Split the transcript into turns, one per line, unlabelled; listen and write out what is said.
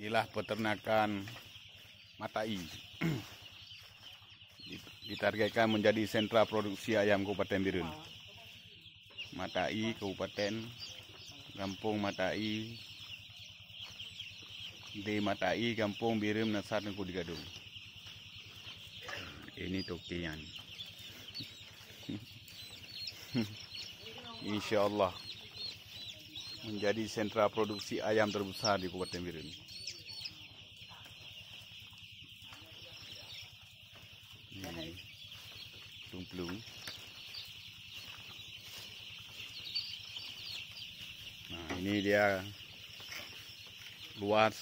Inilah peternakan Matai. Ditargetkan menjadi sentra produksi ayam Kabupaten Birun. Matai Kabupaten, Kampung Matai, di Matai, Kampung Birun, Nasar, Tengku di Gadung. Ini tokian. InsyaAllah menjadi sentra produksi ayam terbesar di Kabupaten Birun. Ini plung-plung. Nah, ini dia luas.